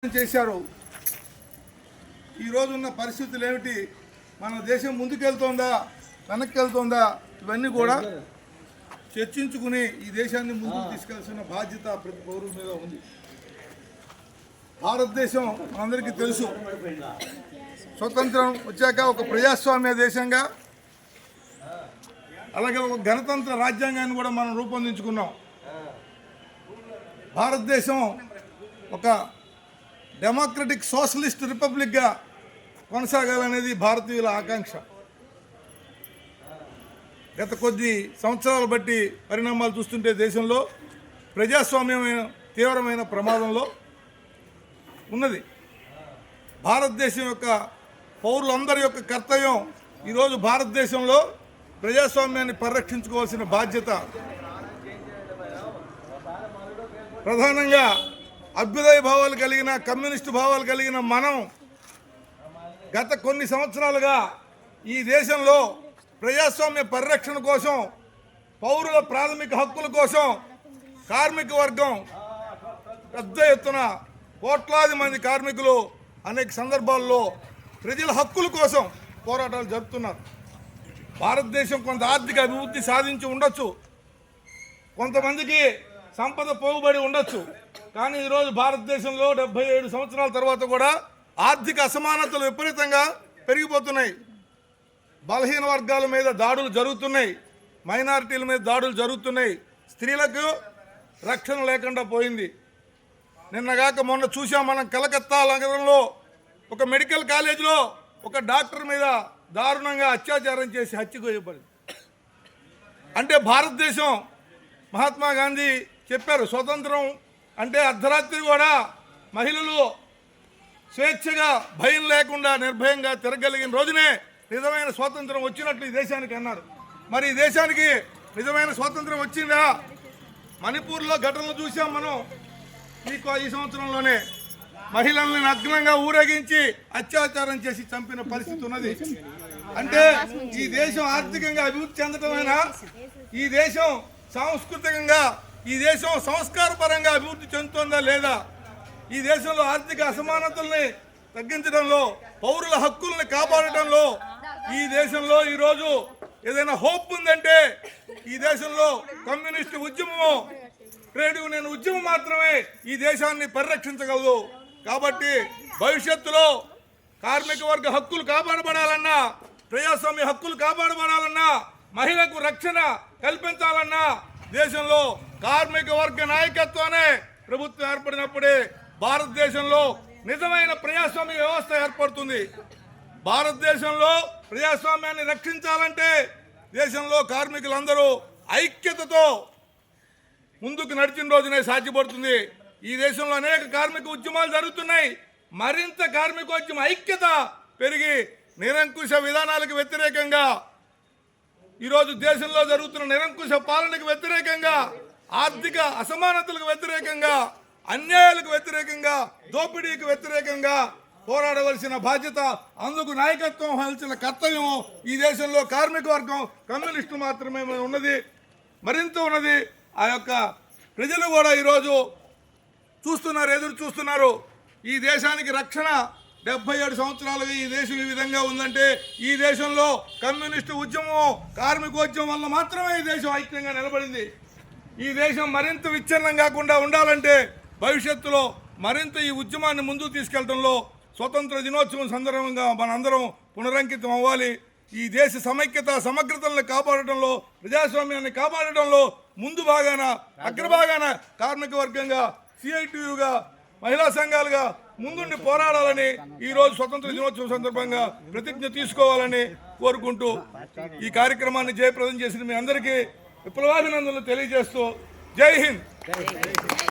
చేశారు. ఈ రోజున్న పరిస్థితులు ఏమిటి, మన దేశం ముందుకెళ్తోందా వెనక్కి వెళ్తోందా, ఇవన్నీ కూడా చర్చించుకుని ఈ దేశాన్ని ముందుకు తీసుకెళ్లాల్సిన బాధ్యత ప్రతి పౌరుల మీద ఉంది. భారతదేశం అందరికీ తెలుసు, స్వతంత్రం వచ్చాక ఒక ప్రజాస్వామ్య దేశంగా, అలాగే ఒక గణతంత్ర రాజ్యాంగాన్ని కూడా మనం రూపొందించుకున్నాం. భారతదేశం ఒక డెమోక్రటిక్ సోషలిస్ట్ రిపబ్లిక్గా కొనసాగాలనేది భారతీయుల ఆకాంక్ష. గత కొద్ది సంవత్సరాలు బట్టి పరిణామాలు చూస్తుంటే దేశంలో ప్రజాస్వామ్యమైన తీవ్రమైన ప్రమాదంలో ఉన్నది. భారతదేశం యొక్క పౌరులందరి యొక్క కర్తవ్యం ఈరోజు భారతదేశంలో ప్రజాస్వామ్యాన్ని పరిరక్షించుకోవాల్సిన బాధ్యత. ప్రధానంగా అభ్యుదయ భావాలు కలిగిన, కమ్యూనిస్టు భావాలు కలిగిన మనం గత కొన్ని సంవత్సరాలుగా ఈ దేశంలో ప్రజాస్వామ్య పరిరక్షణ కోసం, పౌరుల ప్రాథమిక హక్కుల కోసం కార్మిక వర్గం పెద్ద ఎత్తున కోట్లాది మంది కార్మికులు అనేక సందర్భాల్లో ప్రజల హక్కుల కోసం పోరాటాలు జరుపుతున్నారు. భారతదేశం కొంత ఆర్థిక అభివృద్ధి సాధించి ఉండొచ్చు, కొంతమందికి సంపద పోగుబడి ఉండొచ్చు, కానీ ఈరోజు భారతదేశంలో 77 సంవత్సరాల తర్వాత కూడా ఆర్థిక అసమానతలు విపరీతంగా పెరిగిపోతున్నాయి. బలహీన వర్గాల మీద దాడులు జరుగుతున్నాయి, మైనారిటీల మీద దాడులు జరుగుతున్నాయి, స్త్రీలకు రక్షణ లేకుండా పోయింది. నిన్నగాక మొన్న చూసాం మనం, కలకత్తా నగరంలో ఒక మెడికల్ కాలేజీలో ఒక డాక్టర్ మీద దారుణంగా అత్యాచారం చేసి హత్యకోయబడింది. అంటే భారతదేశం, మహాత్మా గాంధీ చెప్పారు, స్వతంత్రం అంటే అర్ధరాత్రి కూడా మహిళలు స్వేచ్ఛగా భయం లేకుండా నిర్భయంగా తిరగలిగిన రోజునే నిజమైన స్వాతంత్రం వచ్చినట్లు ఈ దేశానికి అన్నారు. మరి ఈ దేశానికి నిజమైన స్వాతంత్రం వచ్చిందా? మణిపూర్లో ఘటనలు చూసాం మనం. ఈ సంవత్సరంలోనే మహిళల్ని నగ్నంగా ఊరేగించి అత్యాచారం చేసి చంపిన పరిస్థితి ఉన్నది. అంటే ఈ దేశం ఆర్థికంగా అభివృద్ధి చెందటమైనా, ఈ దేశం సాంస్కృతికంగా, ఈ దేశం సంస్కారపరంగా అభివృద్ధి చెందుతుందా లేదా? ఈ దేశంలో ఆర్థిక అసమానతల్ని తగ్గించడంలో, పౌరుల హక్కుల్ని కాపాడటంలో ఈ దేశంలో ఈరోజు ఏదైనా హోప్ ఉందంటే ఈ దేశంలో కమ్యూనిస్టు ఉద్యమము, ట్రేడ్ యూనియన్ ఉద్యమం మాత్రమే ఈ దేశాన్ని పరిరక్షించగలదు. కాబట్టి భవిష్యత్తులో కార్మిక వర్గ హక్కులు కాపాడబడాలన్నా, ప్రజాస్వామ్య హక్కులు కాపాడబడాలన్నా, మహిళలకు రక్షణ కల్పించాలన్నా దేశంలో కార్మిక వర్గ నాయకత్వానే ప్రభుత్వం ఏర్పడినప్పుడే భారతదేశంలో నిజమైన ప్రజాస్వామ్య వ్యవస్థ ఏర్పడుతుంది. భారతదేశంలో ప్రజాస్వామ్యాన్ని రక్షించాలంటే దేశంలో కార్మికులందరూ ఐక్యతతో ముందుకు నడిచిన రోజునే సాధ్యపడుతుంది. ఈ దేశంలో అనేక కార్మిక ఉద్యమాలు జరుగుతున్నాయి. మరింత కార్మికోద్యమ ఐక్యత పెరిగి నిరంకుశ విధానాలకు వ్యతిరేకంగా, ఈరోజు దేశంలో జరుగుతున్న నిరంకుశ పాలనకు వ్యతిరేకంగా, ఆర్థిక అసమానతలకు వ్యతిరేకంగా, అన్యాయాలకు వ్యతిరేకంగా, దోపిడీకి వ్యతిరేకంగా పోరాడవలసిన బాధ్యత, అందుకు నాయకత్వం వహించిన కర్తవ్యం ఈ దేశంలో కార్మిక వర్గం, కమ్యూనిస్టులు మాత్రమే ఉన్నది, మరింత ఉన్నది. ఆ యొక్క ప్రజలు కూడా ఈరోజు చూస్తున్నారు, ఎదురు చూస్తున్నారు. ఈ దేశానికి రక్షణ 77 సంవత్సరాలుగా ఈ దేశం ఈ విధంగా ఉందంటే ఈ దేశంలో కమ్యూనిస్టు ఉద్యమం, కార్మికోద్యమం వల్ల మాత్రమే ఈ దేశం ఐక్యంగా నిలబడింది. ఈ దేశం మరింత విచ్ఛిన్నం కాకుండా ఉండాలంటే భవిష్యత్తులో మరింత ఈ ఉద్యమాన్ని ముందుకు తీసుకెళ్లడంలో స్వతంత్ర దినోత్సవం సందర్భంగా మనందరం పునరంకితం అవ్వాలి. ఈ దేశ సమైక్యత, సమగ్రతలను కాపాడటంలో, ప్రజాస్వామ్యాన్ని కాపాడటంలో ముందు భాగాన, అగ్రభాగాన కార్మిక వర్గంగా, సిఐటియుగా, మహిళా సంఘాలుగా ముందుండి పోరాడాలని ఈరోజు స్వతంత్ర దినోత్సవం సందర్భంగా ప్రతిజ్ఞ తీసుకోవాలని కోరుకుంటూ ఈ కార్యక్రమాన్ని జయప్రదం చేసిన మీ అందరికీ విప్లవాభినందనలు తెలియజేస్తూ జై హింద్.